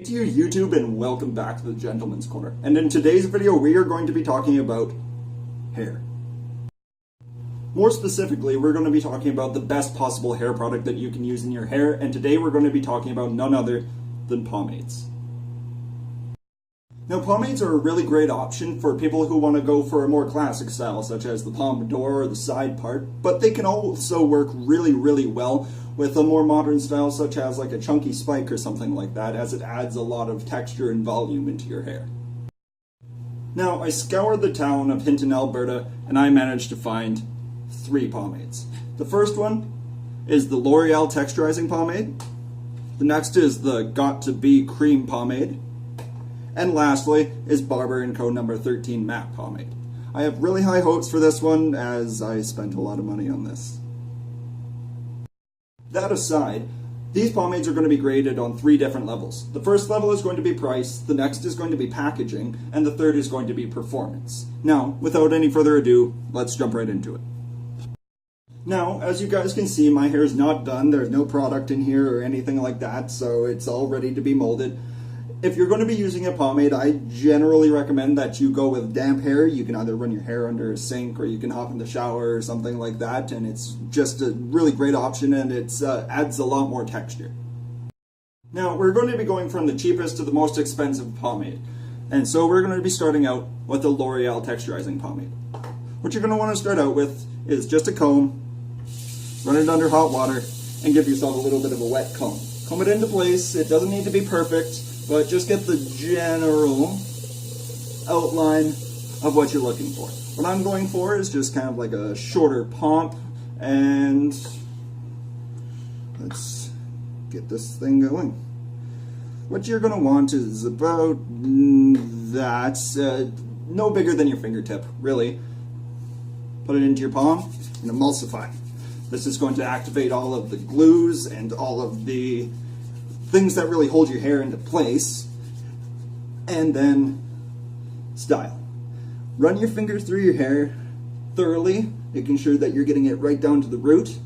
To you YouTube, and welcome back to the Gentleman's Corner. And in today's video we are going to be talking about hair. More specifically, we're going to be talking about the best possible hair product that you can use in your hair, and today we're going to be talking about none other than pomades. Now, pomades are a really great option for people who want to go for a more classic style, such as the pompadour or the side part, but they can also work really well with a more modern style, such as like a chunky spike or something like that, as it adds a lot of texture and volume into your hair. Now, I scoured the town of Hinton, Alberta, and I managed to find 3 pomades. The first one is the L'Oreal Texturizing Pomade. The next is the Got to Be Cream Pomade. And lastly is Barber & Co. No. 13 Matte Pomade. I have really high hopes for this one, as I spent a lot of money on this. That aside, these pomades are going to be graded on 3 different levels. The first level is going to be price, the next is going to be packaging, and the third is going to be performance. Now, without any further ado, let's jump right into it. Now, as you guys can see, my hair is not done. There's no product in here or anything like that, so it's all ready to be molded. If you're going to be using a pomade, I generally recommend that you go with damp hair. You can either run your hair under a sink, or you can hop in the shower or something like that, and it's just a really great option, and it adds a lot more texture. Now, we're going to be going from the cheapest to the most expensive pomade, and so we're going to be starting out with the L'Oreal Texturizing Pomade. What you're going to want to start out with is just a comb, run it under hot water, and give yourself a little bit of a wet comb. Comb it into place. It doesn't need to be perfect, but just get the general outline of what you're looking for. What I'm going for is just kind of like a shorter pomp, and let's get this thing going. What you're going to want is about that, no bigger than your fingertip, really. Put it into your palm and emulsify. This is going to activate all of the glues and all of the things that really hold your hair into place, and then style. Run your fingers through your hair thoroughly, making sure that you're getting it right down to the root.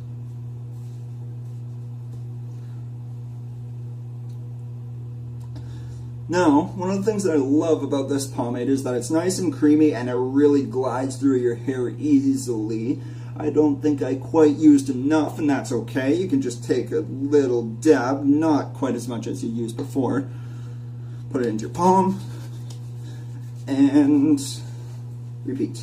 Now, one of the things that I love about this pomade is that it's nice and creamy and it really glides through your hair easily. I don't think I quite used enough, and that's okay. You can just take a little dab, not quite as much as you used before. Put it into your palm, and repeat.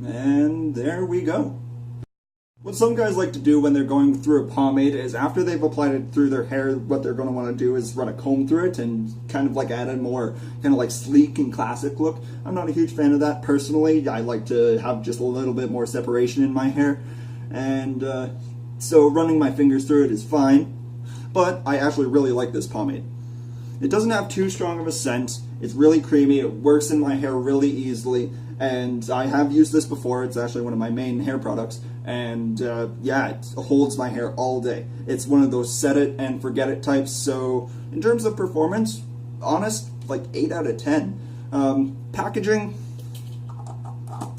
And there we go. What some guys like to do when they're going through a pomade is, after they've applied it through their hair, what they're going to want to do is run a comb through it and kind of like add a more kind of like sleek and classic look. I'm not a huge fan of that personally. I like to have just a little bit more separation in my hair, and so running my fingers through it is fine, but I actually really like this pomade. It doesn't have too strong of a scent. It's really creamy. It works in my hair really easily, and I have used this before. It's actually one of my main hair products, and yeah, it holds my hair all day. It's one of those set it and forget it types, so in terms of performance, honest, like 8 out of 10. Packaging,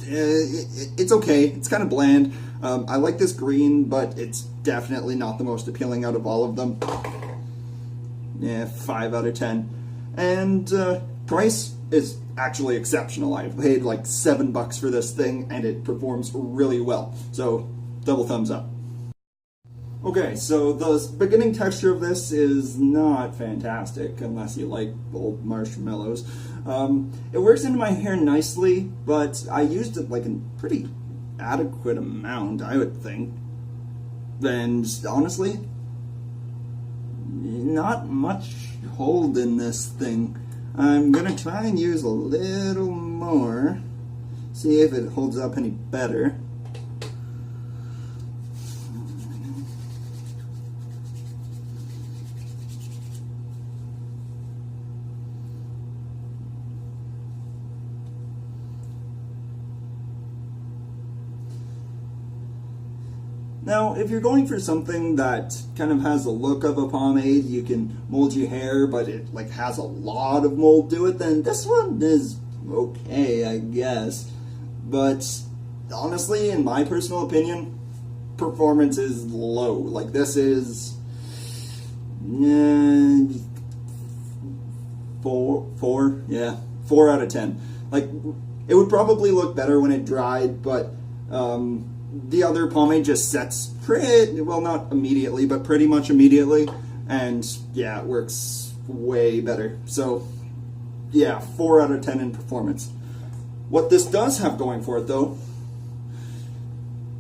it's okay. It's kind of bland. I like this green, but it's definitely not the most appealing out of all of them. Yeah, 5 out of 10. And price is actually exceptional. I paid like $7 for this thing, and it performs really well. So, double thumbs up. Okay, so the beginning texture of this is not fantastic, unless you like old marshmallows. It works into my hair nicely, but I used it like a pretty adequate amount, I would think. And honestly, not much hold in this thing. I'm gonna try and use a little more, see if it holds up any better. Now, if you're going for something that kind of has the look of a pomade, you can mold your hair, but it like has a lot of mold to it, then this one is okay, I guess. but honestly, in my personal opinion, performance is low. Like, this is four out of 10. Like, it would probably look better when it dried, but the other pomade just sets pretty well, not immediately, but pretty much immediately, and yeah, it works way better. So yeah, 4 out of 10 in performance. What this does have going for it, though,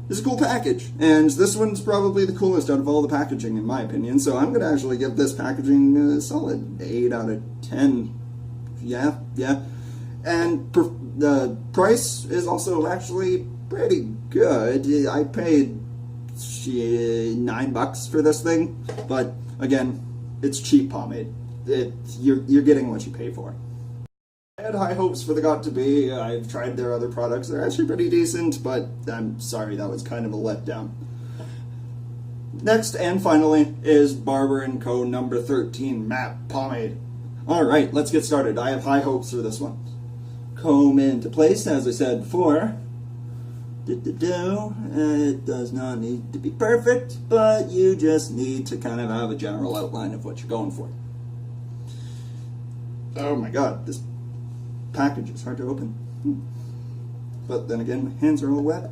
is a cool package, and this one's probably the coolest out of all the packaging, in my opinion. So I'm gonna actually give this packaging a solid 8 out of 10. Yeah. And the price is also actually pretty good. I paid $9 for this thing, but again, it's cheap pomade. You're getting what you pay for. I had high hopes for the Got to Be. I've tried their other products. They're actually pretty decent, but I'm sorry, that was kind of a letdown. Next and finally is Barber & Co. number 13 Matte Pomade. Alright, let's get started. I have high hopes for this one. Comb into place, as I said before. It does not need to be perfect, but you just need to kind of have a general outline of what you're going for. Oh my god, this package is hard to open. But then again, my hands are all wet.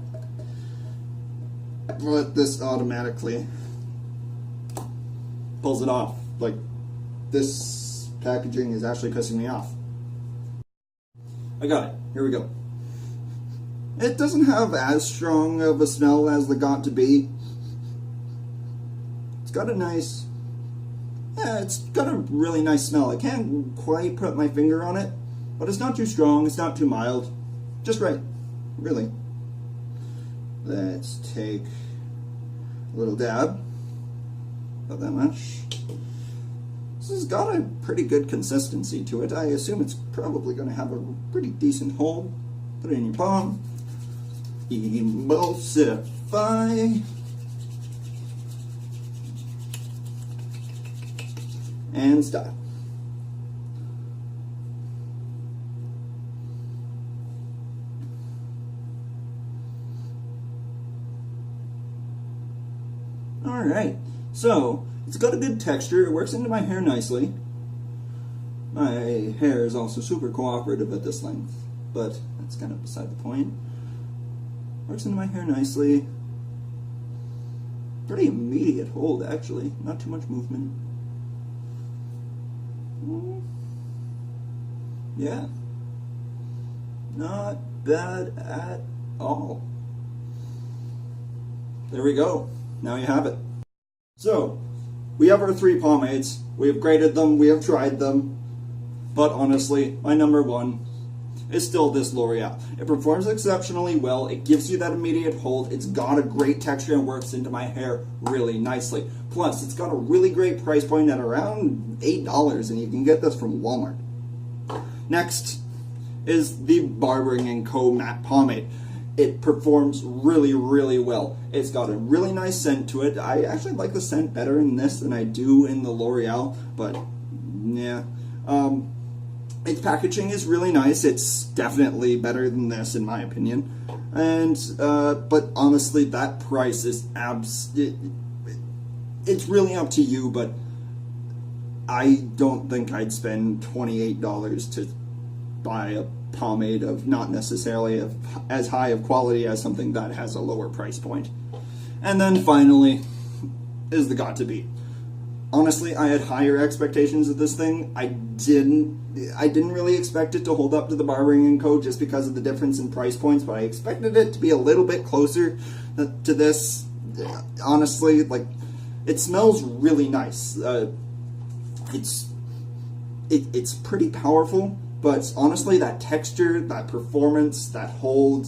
But this automatically pulls it off. Like, this packaging is actually pissing me off. I got it. Here we go. It doesn't have as strong of a smell as the Got to Be. It's got a nice... yeah, it's got a really nice smell. I can't quite put my finger on it, but it's not too strong, it's not too mild. Just right. Really. Let's take a little dab. Not that much. This has got a pretty good consistency to it. I assume it's probably going to have a pretty decent hold. Put it in your palm. Emulsify. And stop. Alright, so it's got a good texture. It works into my hair nicely. My hair is also super cooperative at this length, but that's kind of beside the point. Works into my hair nicely. Pretty immediate hold, actually. Not too much movement. Yeah. Not bad at all. There we go. Now you have it. So, we have our 3 pomades. We have graded them, we have tried them. But honestly, my number 1 is still this L'Oreal. It performs exceptionally well, it gives you that immediate hold, it's got a great texture and works into my hair really nicely. Plus, it's got a really great price point at around $8, and you can get this from Walmart. Next is the Barber & Co. Matte Pomade. It performs really, really well. It's got a really nice scent to it. I actually like the scent better in this than I do in the L'Oreal, but yeah. Its packaging is really nice. It's definitely better than this, in my opinion. And but honestly, that price is it's really up to you. But I don't think I'd spend $28 to buy a pomade of not necessarily as high of quality as something that has a lower price point. And then finally is the Got to Be. Honestly, I had higher expectations of this thing. I didn't really expect it to hold up to the Barber & Co. just because of the difference in price points, but I expected it to be a little bit closer to this. Honestly, like, it smells really nice. It's pretty powerful, but honestly, that texture, that performance, that hold,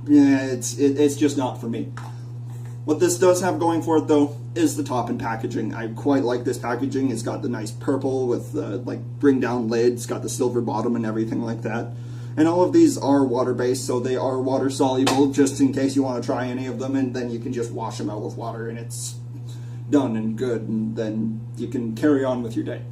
yeah, it's just not for me. What this does have going for it, though, is the top and packaging. I quite like this packaging. It's got the nice purple with like bring down lid. It's got the silver bottom and everything like that. And all of these are water-based, so they are water-soluble, just in case you want to try any of them, and then you can just wash them out with water, and it's done and good, and then you can carry on with your day.